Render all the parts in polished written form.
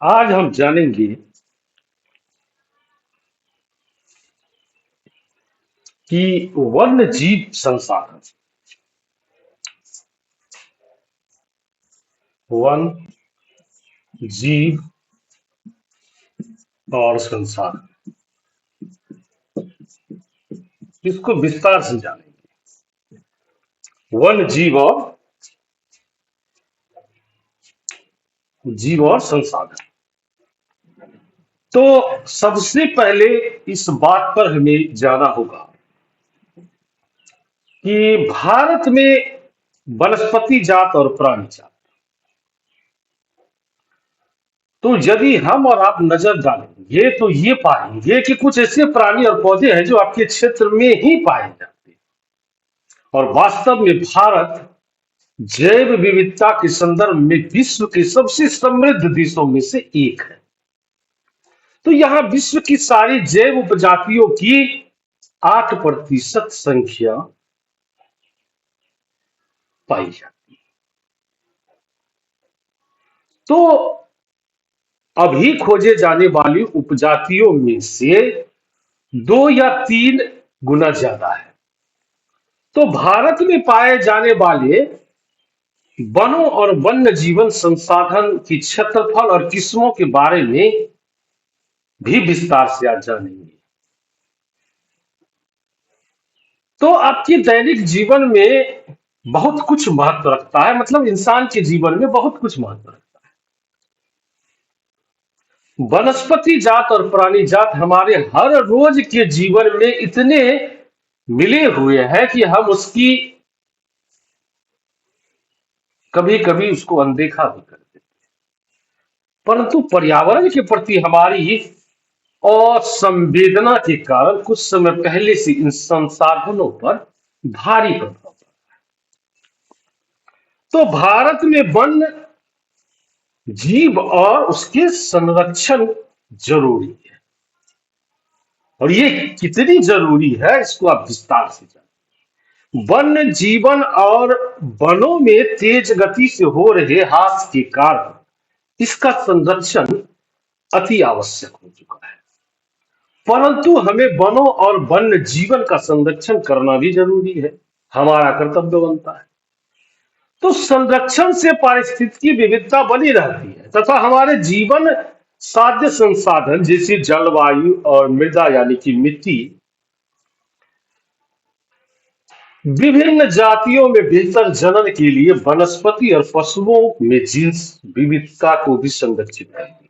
आज हम जानेंगे कि वन्य जीव संसाधन, वन जीव और संसाधन, इसको विस्तार से जानेंगे। वन जीव और संसाधन। तो सबसे पहले इस बात पर हमें जाना होगा कि भारत में वनस्पति जात और प्राणी जात, तो यदि हम और आप नजर डालेंगे तो ये पाएंगे कि कुछ ऐसे प्राणी और पौधे हैं जो आपके क्षेत्र में ही पाए जाते हैं। और वास्तव में भारत जैव विविधता के संदर्भ में विश्व के सबसे समृद्ध देशों में से एक है। तो यहां विश्व की सारी जैव उपजातियों की 8% संख्या पाई जाती है। तो अभी खोजे जाने वाली उपजातियों में से 2 या 3 गुना ज्यादा है। तो भारत में पाए जाने वाले वनों और वन्य जीवन संसाधन की क्षेत्रफल और किस्मों के बारे में भी विस्तार से आज जानेंगे। तो आपके दैनिक जीवन में बहुत कुछ महत्व रखता है, मतलब इंसान के जीवन में बहुत कुछ महत्व रखता है। वनस्पति जात और प्राणी जात हमारे हर रोज के जीवन में इतने मिले हुए हैं कि हम उसकी कभी कभी उसको अनदेखा भी कर देते हैं। परंतु पर्यावरण के प्रति हमारी असंवेदना के कारण कुछ समय पहले से इन संसाधनों पर भारी प्रभाव पड़ा। तो भारत में वन जीव और उसके संरक्षण जरूरी है, और ये कितनी जरूरी है इसको आप विस्तार से जानें। वन्य जीवन और वनों में तेज गति से हो रहे ह्रास के कारण इसका संरक्षण अति आवश्यक हो चुका है। परंतु हमें वनों और वन्य जीवन का संरक्षण करना भी जरूरी है, हमारा कर्तव्य बनता है। तो संरक्षण से पारिस्थितिकी विविधता बनी रहती है तथा हमारे जीवन साध्य संसाधन जैसे जलवायु और मृदा यानी कि मिट्टी विभिन्न जातियों में बेहतर जनन के लिए वनस्पति और पशुओं में जीन्स विविधता को भी संरक्षित करती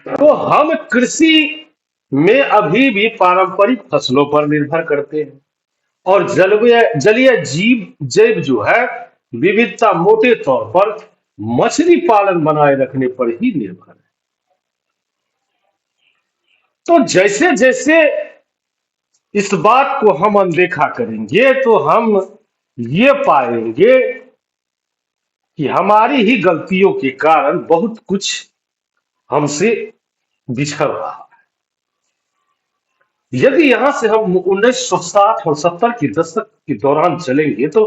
है। तो हम कृषि में अभी भी पारंपरिक फसलों पर निर्भर करते हैं, और जलीय जीव जैव जो है विविधता मोटे तौर पर मछली पालन बनाए रखने पर ही निर्भर है। तो जैसे जैसे इस बात को हम अनदेखा करेंगे तो हम ये पाएंगे कि हमारी ही गलतियों के कारण बहुत कुछ हमसे बिछड़ रहा है। यदि यहां से हम 1960 और 70 के दशक के दौरान चलेंगे तो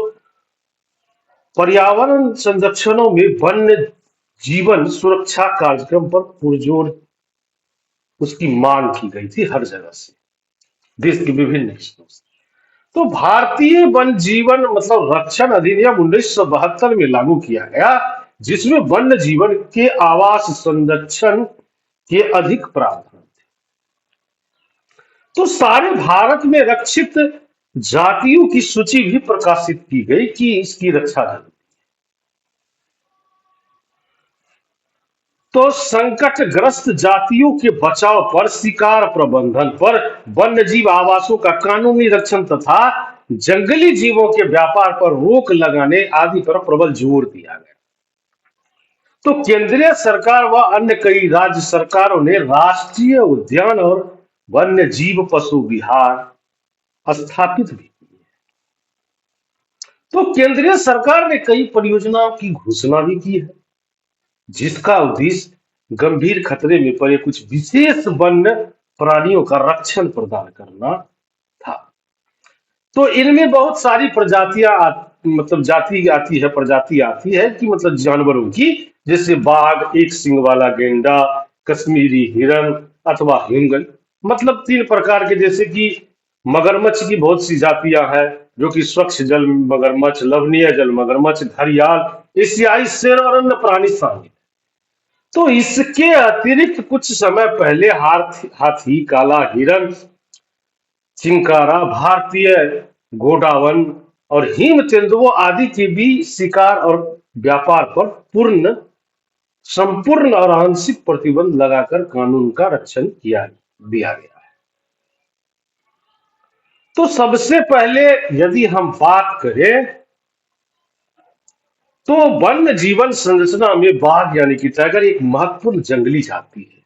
पर्यावरण संरक्षणों में वन्य जीवन सुरक्षा कार्यक्रम पर पुरजोर उसकी मांग की गई थी हर जगह से, देश के विभिन्न हिस्सों से। तो भारतीय वन जीवन मतलब रक्षण अधिनियम 1972 में लागू किया गया, जिसमें वन्य जीवन के आवास संरक्षण के अधिक प्रावधान थे। तो सारे भारत में रक्षित जातियों की सूची भी प्रकाशित की गई कि इसकी रक्षा जरूरी। तो संकटग्रस्त जातियों के बचाव पर, शिकार प्रबंधन पर, वन्यजीव आवासों का कानूनी रक्षण तथा जंगली जीवों के व्यापार पर रोक लगाने आदि पर प्रबल जोर दिया गया। तो केंद्रीय सरकार व अन्य कई राज्य सरकारों ने राष्ट्रीय उद्यान और वन्य जीव पशु विहार स्थापित भी किए। तो केंद्रीय सरकार ने कई परियोजनाओं की घोषणा भी की है, जिसका उद्देश्य गंभीर खतरे में पड़े कुछ विशेष वन्य प्राणियों का रक्षण प्रदान करना था। तो इनमें बहुत सारी प्रजातियां मतलब जाति आती है, प्रजाति आती है कि मतलब जानवरों की, जैसे बाघ, एक सींग वाला गेंडा, कश्मीरी हिरन अथवा हिमगन। मतलब 3 प्रकार के, जैसे कि मगरमच्छ की बहुत सी जातियां हैं, जो कि स्वच्छ जल मगरमच्छ, लवणीय जल मगरमच्छ, घड़ियाल, एशियाई शेर और अन्य प्राणी शामिल। तो इसके अतिरिक्त कुछ समय पहले हाथी हाथी, काला हिरन, चिंकारा, भारतीय गोडावन और हिम तेंदुओं आदि के भी शिकार और व्यापार पर पूर्ण संपूर्ण और आंशिक प्रतिबंध लगाकर कानून का रक्षण किया दिया गया है। तो सबसे पहले यदि हम बात करें, तो वन्य जीवन संरचना में बाघ यानी कि टाइगर एक महत्वपूर्ण जंगली जाति है।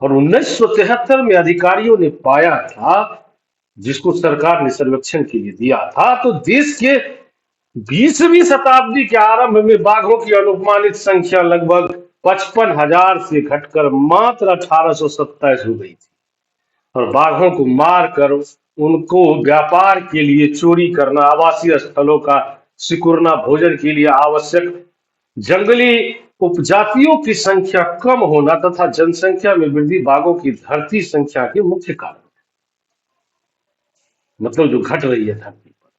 और 1973 में अधिकारियों ने पाया था, जिसको सरकार ने सर्वेक्षण के लिए दिया था, तो देश के 20वीं शताब्दी के आरंभ में बाघों की अनुमानित संख्या लगभग 55,000 से घटकर मात्र 1827 हो गई थी। और बाघों को मारकर उनको व्यापार के लिए चोरी करना, आवासीय स्थलों का सिकुड़ना, भोजन के लिए आवश्यक जंगली उपजातियों की संख्या कम होना तथा जनसंख्या में वृद्धि बाघों की धरती संख्या के मुख्य कारण, मतलब जो घट रही है धरती पर।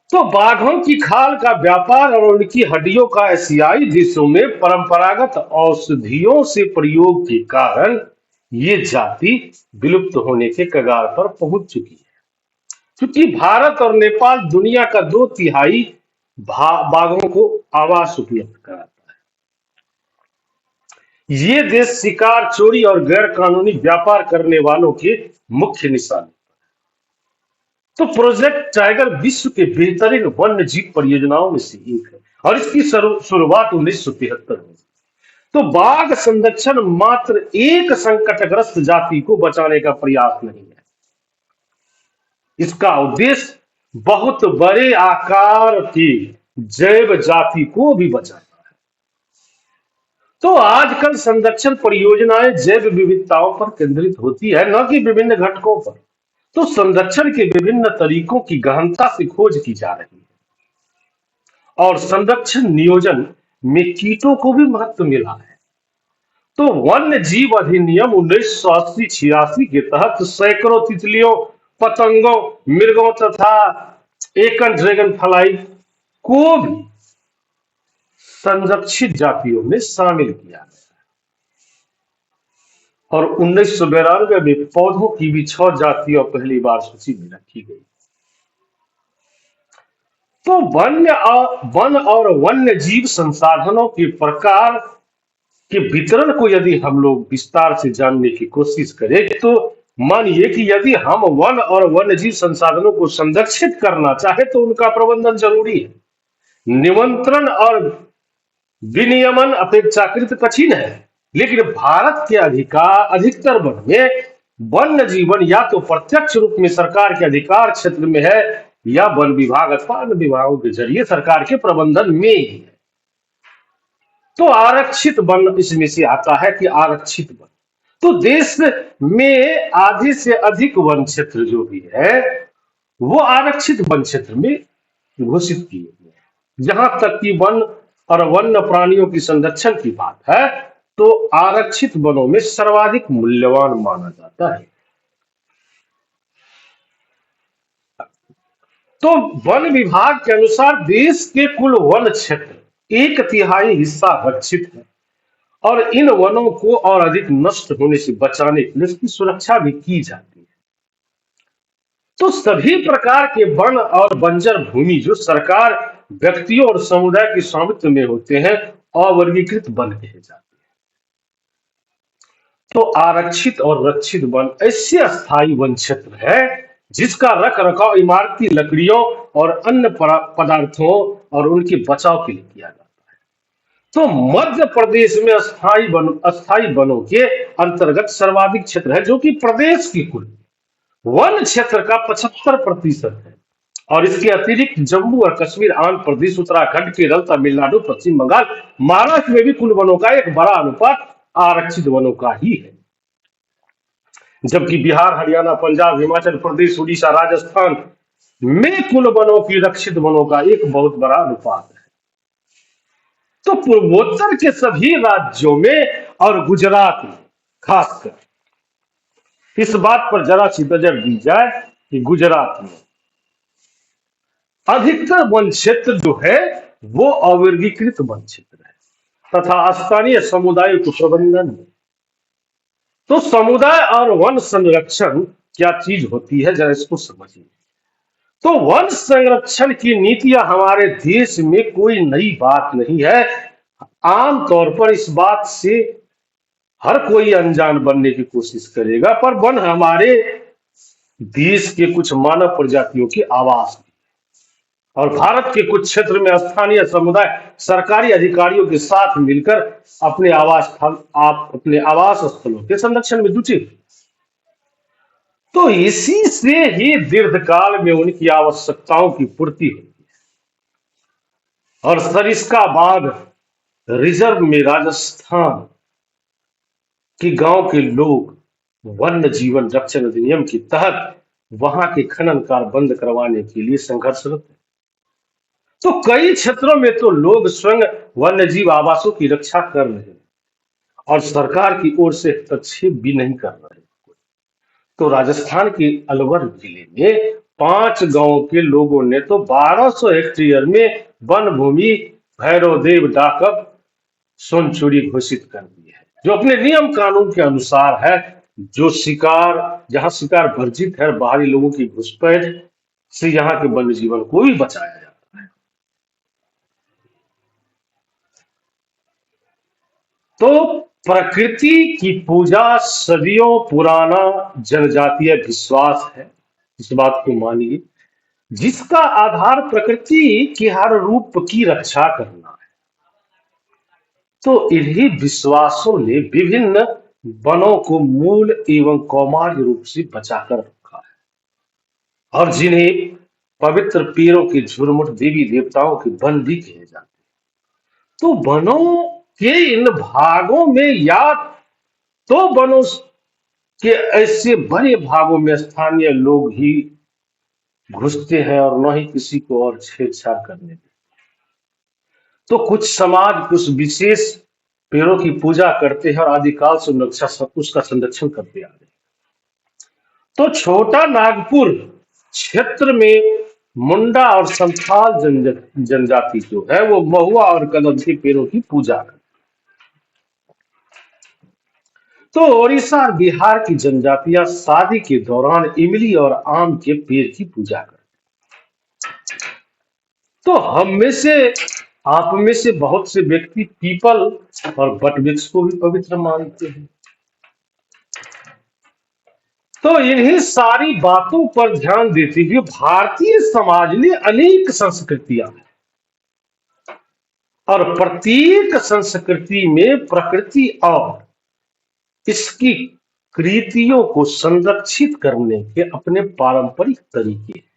तो बाघों की खाल का व्यापार और उनकी हड्डियों का एशियाई देशों में परंपरागत औषधियों से प्रयोग के कारण ये जाति विलुप्त होने के कगार पर पहुंच चुकी है। क्योंकि भारत और नेपाल दुनिया का 2/3 बाघों को आवास उपलब्ध कराता है। ये देश शिकार, चोरी और गैर कानूनी व्यापार करने वालों के मुख्य निशाने। तो प्रोजेक्ट टाइगर विश्व के बेहतरीन वन्य जीव परियोजनाओं में से एक है और इसकी शुरुआत 1973 में। तो बाघ संरक्षण मात्र एक संकटग्रस्त जाति को बचाने का प्रयास नहीं है, इसका उद्देश्य बहुत बड़े आकार की जैव जाति को भी बचाना है। तो आजकल संरक्षण परियोजनाएं जैव विविधताओं पर केंद्रित होती है, न कि विभिन्न घटकों पर। तो संरक्षण के विभिन्न तरीकों की गहनता से खोज की जा रही है और संरक्षण नियोजन में कीटों को भी महत्व मिला है। तो वन्य जीव अधिनियम 1980-86 के तहत सैकड़ों तितलियों, पतंगों, मृगों तथा एकन ड्रैगन फ्लाई को भी संरक्षित जातियों में शामिल किया गया और 1992 में पौधों की भी 6 जातियां पहली बार सूची में रखी गई। तो वन और वन्य जीव संसाधनों के प्रकार के वितरण को यदि हम लोग विस्तार से जानने की कोशिश करें, तो मानिए कि यदि हम वन और वन्य जीव संसाधनों को संरक्षित करना चाहे तो उनका प्रबंधन जरूरी है। नियंत्रण और विनियमन अपेक्षाकृत कठिन है, लेकिन भारत के अधिकतर वन में वन्य जीवन या तो प्रत्यक्ष रूप में सरकार के अधिकार क्षेत्र में है या वन विभाग अथवा अन्य विभागों के जरिए सरकार के प्रबंधन में ही है। तो आरक्षित वन इसमें से आता है कि आरक्षित वन, तो देश में आधे से अधिक वन क्षेत्र जो भी है वो आरक्षित वन क्षेत्र में घोषित किए गए हैं। जहां तक कि वन और वन्य प्राणियों की संरक्षण की बात है, तो आरक्षित वनों में सर्वाधिक मूल्यवान माना जाता है। तो वन विभाग के अनुसार देश के कुल वन क्षेत्र 1/3 हिस्सा रक्षित है और इन वनों को और अधिक नष्ट होने से बचाने के लिए इसकी सुरक्षा भी की जाती है। तो सभी प्रकार के वन और बंजर भूमि जो सरकार, व्यक्तियों और समुदाय के स्वामित्व में होते हैं, अवर्गीकृत वन कहे जाते हैं। तो आरक्षित और रक्षित वन ऐसे अस्थायी वन क्षेत्र है जिसका रख रखाव इमारती लकड़ियों और अन्य पदार्थों और उनके बचाव के लिए किया जाता है। तो मध्य प्रदेश में अस्थायी वनों के अंतर्गत सर्वाधिक क्षेत्र है, जो कि प्रदेश की कुल वन क्षेत्र का 75% है। और इसके अतिरिक्त जम्मू और कश्मीर, आंध्र प्रदेश, उत्तराखंड, केरल, तमिलनाडु, पश्चिम बंगाल, महाराष्ट्र में भी कुल वनों का एक बड़ा अनुपात आरक्षित वनों का ही है। जबकि बिहार, हरियाणा, पंजाब, हिमाचल प्रदेश, उड़ीसा, राजस्थान, में कुल वनों की रक्षित वनों का एक बहुत बड़ा अनुपात है। तो पूर्वोत्तर के सभी राज्यों में और गुजरात में खासकर इस बात पर जरा सी नजर दी जाए कि गुजरात में अधिकतर वन क्षेत्र जो है वो अवर्गीकृत वन क्षेत्र है तथा स्थानीय समुदायों के प्रबंधन में। तो समुदाय और वन संरक्षण क्या चीज होती है, जरा इसको समझिए। तो वन संरक्षण की नीतियां हमारे देश में कोई नई बात नहीं है। आमतौर पर इस बात से हर कोई अनजान बनने की कोशिश करेगा, पर वन हमारे देश के कुछ मानव प्रजातियों की आवास है। और भारत के कुछ क्षेत्र में स्थानीय समुदाय सरकारी अधिकारियों के साथ मिलकर अपने आवास स्थलों के संरक्षण में जुटे। तो इसी से ही दीर्घकाल में उनकी आवश्यकताओं की पूर्ति होती है। और सरिस्का बाघ रिजर्व में राजस्थान के गांव के लोग वन्य जीवन रक्षण अधिनियम के तहत वहां के खनन कार्य बंद करवाने के लिए संघर्षरत है। तो कई क्षेत्रों में तो लोग स्वयं वन्य जीव आवासों की रक्षा कर रहे हैं और सरकार की ओर से हस्तक्षेप भी नहीं कर रहे। तो राजस्थान के अलवर जिले में 5 गांवों के लोगों ने तो 1200 हेक्टेयर में वन भूमि भैरवदेव डाकब सोनचूरी घोषित कर दी है, जो अपने नियम कानून के अनुसार है। जो शिकार जहां शिकार वर्जित है, बाहरी लोगों की घुसपैठ से यहाँ के वन्य जीवन को भी बचाया जाता है। तो प्रकृति की पूजा सदियों पुराना जनजातीय विश्वास है, इस बात को मानिए, जिसका आधार प्रकृति के हर रूप की रक्षा करना है। तो इन्हीं विश्वासों ने विभिन्न वनों को मूल एवं कौमार्य रूप से बचाकर रखा है और जिन्हें पवित्र पेड़ों के झुरमुट देवी देवताओं के वन भी कहे जाते हैं। तो वनों के इन भागों में या तो वनों के ऐसे बड़े भागों में स्थानीय लोग ही घुसते हैं और न ही किसी को और छेड़छाड़ करने देते। तो कुछ समाज कुछ विशेष पेड़ों की पूजा करते हैं और आदिकाल से उसका संरक्षण करते आ रहे हैं। तो छोटा नागपुर क्षेत्र में मुंडा और संथाल जनजाति जो है वो महुआ और कदम के पेड़ों की पूजा करते। तो ओडिशा और बिहार की जनजातियां शादी के दौरान इमली और आम के पेड़ की पूजा करते। तो आप में से बहुत से व्यक्ति पीपल और वटवृक्ष को भी पवित्र मानते हैं। तो इन्हीं सारी बातों पर ध्यान देते हुए भारतीय समाज ने अनेक संस्कृतियां हैं और प्रत्येक संस्कृति में प्रकृति और इसकी कृतियों को संरक्षित करने के अपने पारंपरिक तरीके हैं।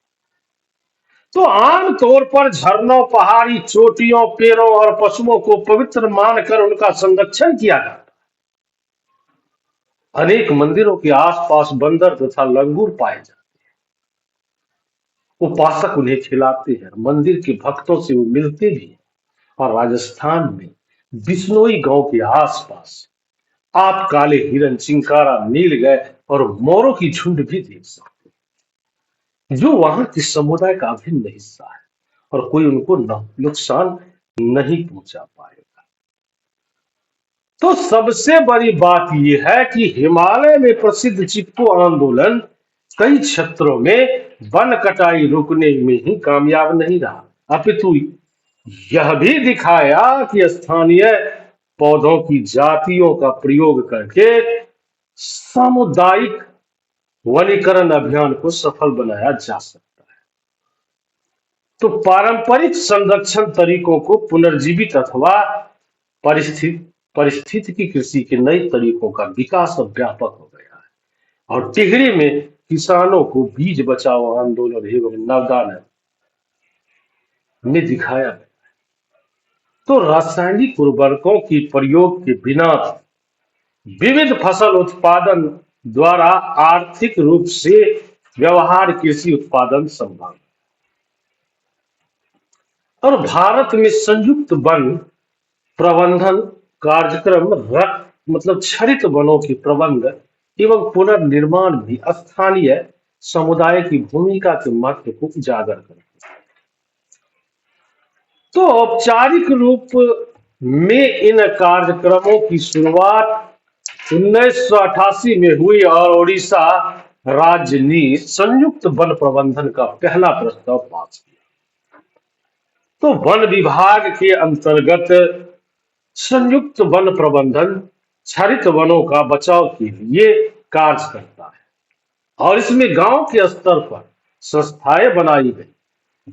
तो आमतौर पर झरनों, पहाड़ी चोटियों, पेड़ों और पशुओं को पवित्र मानकर उनका संरक्षण किया जाता है। अनेक मंदिरों के आसपास बंदर तथा लंगूर पाए जाते हैं। उपासक उन्हें खिलाते हैं, मंदिर के भक्तों से वो मिलते भी हैं। और राजस्थान में बिश्नोई गांव के आसपास आप काले हिरन, चिंकारा, नीलगाय और मोरों की झुंड भी देख सकते हैं, जो वहां के समुदाय का अभिन्न हिस्सा है और कोई उनको नुकसान नहीं पहुंचा पाएगा। तो सबसे बड़ी बात यह है कि हिमालय में प्रसिद्ध चिपको आंदोलन कई क्षेत्रों में वन कटाई रोकने में ही कामयाब नहीं रहा, अपितु यह भी दिखाया कि स्थानीय पौधों की जातियों का प्रयोग करके सामुदायिक वनीकरण अभियान को सफल बनाया जा सकता है। तो पारंपरिक संरक्षण तरीकों को पुनर्जीवित अथवा परिस्थितिकी कृषि के नए तरीकों का विकास अब व्यापक हो गया है और टिहरी में किसानों को बीज बचाओ आंदोलन एवं नवदान में दिखाया गया। तो रासायनिक उर्वरकों के प्रयोग के बिना विविध फसल उत्पादन द्वारा आर्थिक रूप से व्यवहार कृषि उत्पादन संभव है। और भारत में संयुक्त वन प्रबंधन कार्यक्रम मतलब क्षरित वनों के प्रबंध एवं पुनर्निर्माण भी स्थानीय समुदाय की भूमिका के महत्व को उजागर करते हैं। तो औपचारिक रूप में इन कार्यक्रमों की शुरुआत 1988 में हुई और ओडिशा राज्य ने संयुक्त वन प्रबंधन का पहला प्रस्ताव पास किया। तो वन विभाग के अंतर्गत संयुक्त वन प्रबंधन क्षरित वनों का बचाव के लिए कार्य करता है और इसमें गांव के स्तर पर संस्थाएं बनाई गई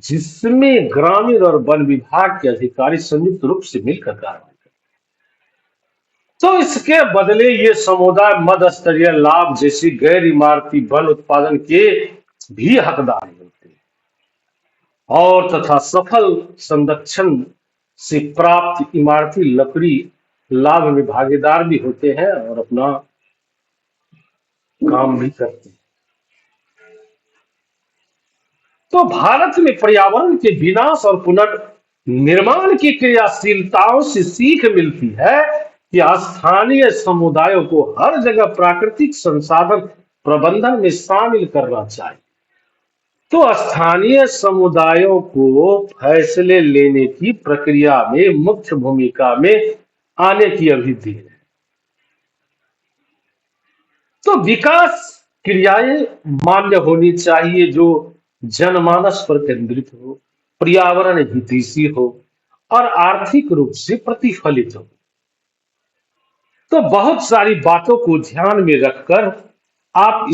जिसमें ग्रामीण और वन विभाग के अधिकारी संयुक्त रूप से मिलकर कार्य करते हैं। तो इसके बदले ये समुदाय मध्य स्तरीय लाभ जैसे गैर इमारती वन उत्पादन के भी हकदार होते हैं और तथा सफल संरक्षण से प्राप्त इमारती लकड़ी लाभ में भागीदार भी होते हैं और अपना काम भी करते हैं। तो भारत में पर्यावरण के विनाश और पुनर्निर्माण की क्रियाशीलताओं से सीख मिलती है कि स्थानीय समुदायों को हर जगह प्राकृतिक संसाधन प्रबंधन में शामिल करना चाहिए। तो स्थानीय समुदायों को फैसले लेने की प्रक्रिया में मुख्य भूमिका में आने की अभी देर है। तो विकास क्रियाएं मान्य होनी चाहिए जो जनमानस पर केंद्रित हो, पर्यावरण हितैषी हो और आर्थिक रूप से प्रतिफलित हो। तो बहुत सारी बातों को ध्यान में रखकर आप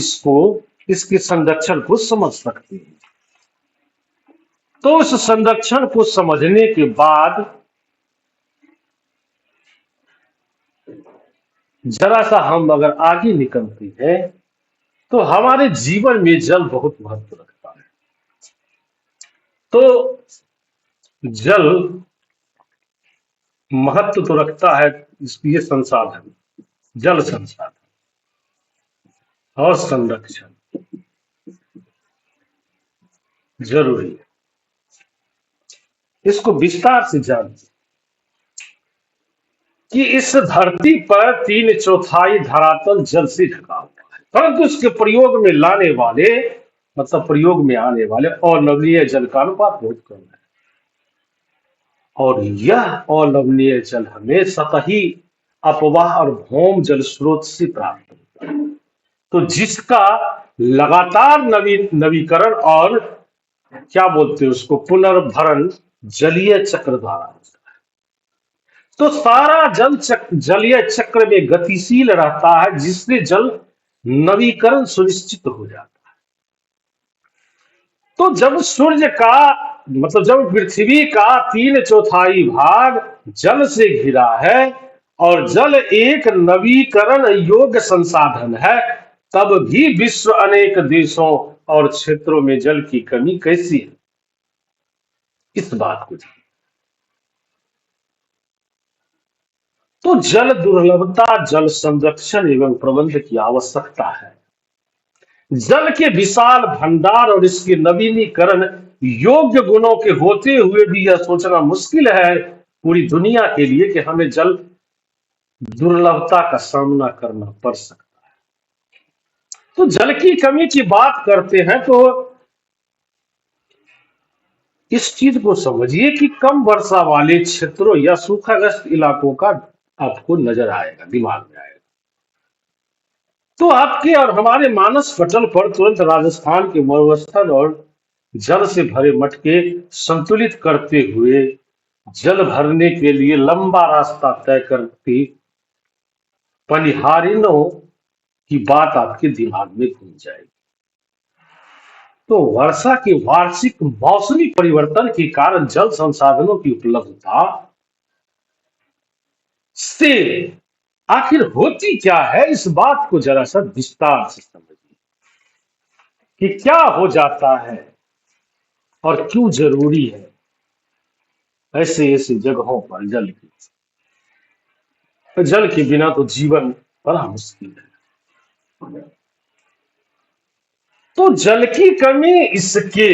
इसके संरक्षण को समझ सकते हैं। तो इस संरक्षण को समझने के बाद जरा सा हम अगर आगे निकलते हैं तो हमारे जीवन में जल बहुत महत्व रखता है। तो जल महत्व तो रखता है, ये संसाधन, जल संसाधन और संरक्षण जरूरी है। इसको विस्तार से जानिए कि इस धरती पर 3/4 धरातल जल से ढका हुआ है, परंतु इसके प्रयोग में लाने वाले मतलब प्रयोग में आने वाले अलवणीय जल का अनुपात बहुत कम है और यह अलवणीय जल हमें सतही अपवाह और भौम जल स्रोत से प्राप्त होता है। तो जिसका लगातार नवीकरण और क्या बोलते हैं उसको पुनर्भरण जलीय चक्र द्वारा होता है। तो सारा जलीय चक्र में गतिशील रहता है जिससे जल नवीकरण सुनिश्चित हो जाता है। तो जब सूर्य का मतलब जब पृथ्वी का 3/4 भाग जल से घिरा है और जल एक नवीकरण योग्य संसाधन है, तब भी विश्व अनेक देशों और क्षेत्रों में जल की कमी कैसी है, इस बात को जानिए। तो जल दुर्लभता, जल संरक्षण एवं प्रबंध की आवश्यकता है। जल के विशाल भंडार और इसके नवीनीकरण योग्य गुणों के होते हुए भी यह सोचना मुश्किल है पूरी दुनिया के लिए कि हमें जल दुर्लभता का सामना करना पड़ सकता है। तो जल की कमी की बात करते हैं तो इस चीज को समझिए कि कम वर्षा वाले क्षेत्रों या सूखाग्रस्त इलाकों का आपको नजर आएगा, दिमाग में आएगा। तो आपके और हमारे मानस पटल पर तुरंत राजस्थान के मरुस्थल और जल से भरे मटके संतुलित करते हुए जल भरने के लिए लंबा रास्ता तय करती पनिहारिनों की बात आपके दिमाग में घूम जाएगी। तो वर्षा के वार्षिक मौसमी परिवर्तन के कारण जल संसाधनों की उपलब्धता से आखिर होती क्या है, इस बात को जरा सा विस्तार से समझिए कि क्या हो जाता है और क्यों जरूरी है ऐसे ऐसे जगहों पर जल की। जल के बिना तो जीवन बड़ा मुश्किल है। तो जल की कमी इसके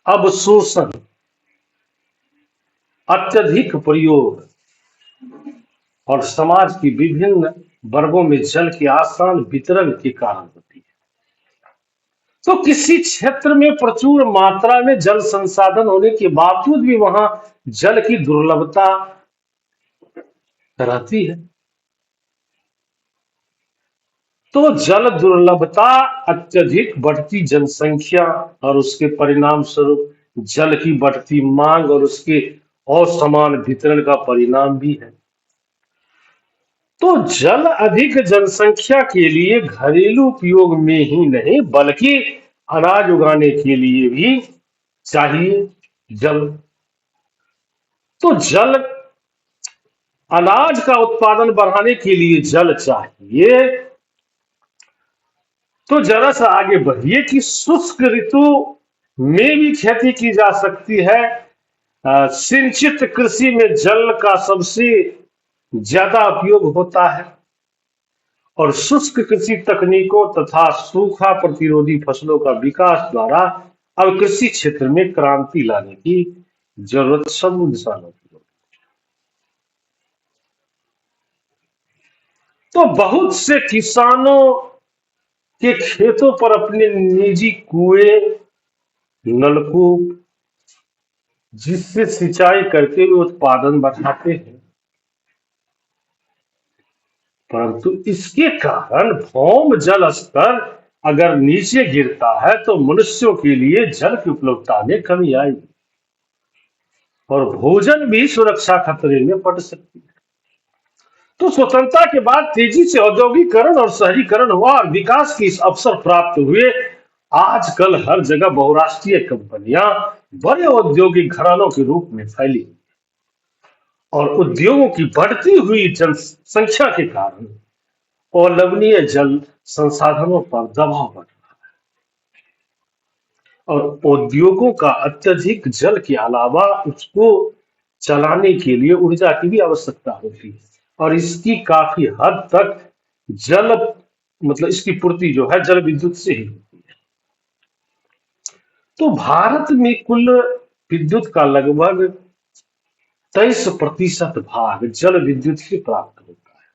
अवशोषण अत्यधिक प्रयोग और समाज की विभिन्न वर्गों में जल के आसान वितरण के कारण होती है। तो किसी क्षेत्र में प्रचुर मात्रा में जल संसाधन होने के बावजूद भी वहां जल की दुर्लभता रहती है। तो जल दुर्लभता, अत्यधिक बढ़ती जनसंख्या और उसके परिणाम स्वरूप जल की बढ़ती मांग और उसके असमान वितरण का परिणाम भी है। तो जल अधिक जनसंख्या के लिए घरेलू उपयोग में ही नहीं बल्कि अनाज उगाने के लिए भी चाहिए जल। तो जल, अनाज का उत्पादन बढ़ाने के लिए जल चाहिए। तो जरा सा आगे बढ़िए कि शुष्क ऋतु में भी खेती की जा सकती है। सिंचित कृषि में जल का सबसे ज्यादा उपयोग होता है और शुष्क कृषि तकनीकों तथा सूखा प्रतिरोधी फसलों का विकास द्वारा अब कृषि क्षेत्र में क्रांति लाने की जरूरत सब इंसानों की होती है। तो बहुत से किसानों के खेतों पर अपने निजी कुएं, नलकूप, जिससे सिंचाई करके वे उत्पादन बढ़ाते हैं, परंतु इसके कारण भौम जल स्तर अगर नीचे गिरता है तो मनुष्यों के लिए जल की उपलब्धता में कमी आएगी और भोजन भी सुरक्षा खतरे में पड़ सकती है। तो स्वतंत्रता के बाद तेजी से औद्योगिकरण और शहरीकरण हुआ और विकास के इस अवसर प्राप्त हुए। आजकल हर जगह बहुराष्ट्रीय कंपनियां बड़े औद्योगिक घरानों के रूप में फैली और उद्योगों की बढ़ती हुई जनसंख्या के कारण अलवणीय जल संसाधनों पर दबाव बढ़ रहा है और उद्योगों का अत्यधिक जल के अलावा उसको चलाने के लिए ऊर्जा की भी आवश्यकता होती है और इसकी काफी हद तक जल, मतलब इसकी पूर्ति जो है जल विद्युत से ही होती है। तो भारत में कुल विद्युत का लगभग 23% भाग जल विद्युत से प्राप्त होता है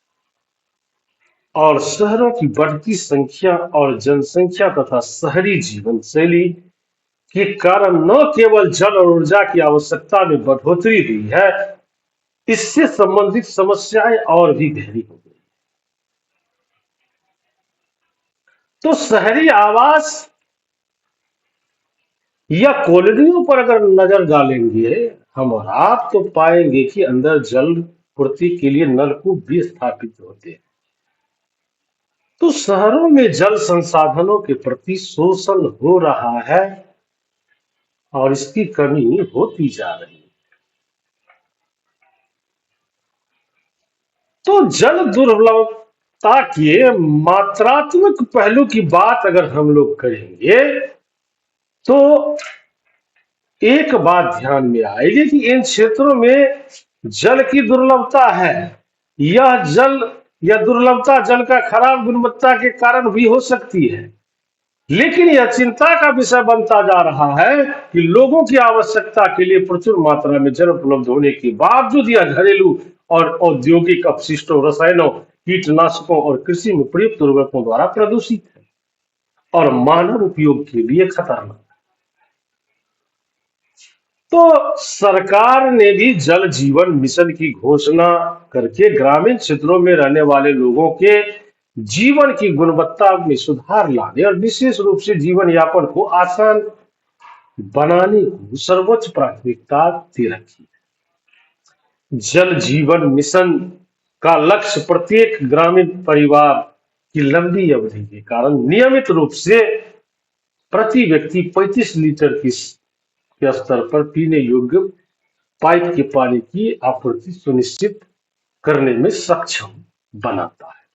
और शहरों की बढ़ती संख्या और जनसंख्या तथा शहरी जीवन शैली के कारण न केवल जल और ऊर्जा की आवश्यकता में बढ़ोतरी हुई है, इससे संबंधित समस्याएं और भी गहरी हो गई। तो शहरी आवास या कॉलोनियों पर अगर नजर डालेंगे हम और आप तो पाएंगे कि अंदर जल पूर्ति के लिए नलकूप भी स्थापित होते हैं। तो शहरों में जल संसाधनों के प्रति शोषण हो रहा है और इसकी कमी होती जा रही है। तो जल दुर्लभता के मात्रात्मक पहलू की बात अगर हम लोग करेंगे तो एक बात ध्यान में आएगी कि इन क्षेत्रों में जल की दुर्लभता है। यह दुर्लभता जल का खराब गुणवत्ता के कारण भी हो सकती है, लेकिन यह चिंता का विषय बनता जा रहा है कि लोगों की आवश्यकता के लिए प्रचुर मात्रा में जल उपलब्ध होने के बावजूद यह घरेलू और औद्योगिक अपशिष्टों, रसायनों, कीटनाशकों और कृषि में प्रयुक्त उर्वरकों द्वारा प्रदूषित है और मानव उपयोग के लिए खतरनाक। तो सरकार ने भी जल जीवन मिशन की घोषणा करके ग्रामीण क्षेत्रों में रहने वाले लोगों के जीवन की गुणवत्ता में सुधार लाने और विशेष रूप से जीवन यापन को आसान बनाने को सर्वोच्च प्राथमिकता दे रखी है। जल जीवन मिशन का लक्ष्य प्रत्येक ग्रामीण परिवार की लंबी अवधि के कारण नियमित रूप से प्रति व्यक्ति 35 लीटर के स्तर पर पीने योग्य पाइप के पानी की आपूर्ति सुनिश्चित करने में सक्षम बनाता है।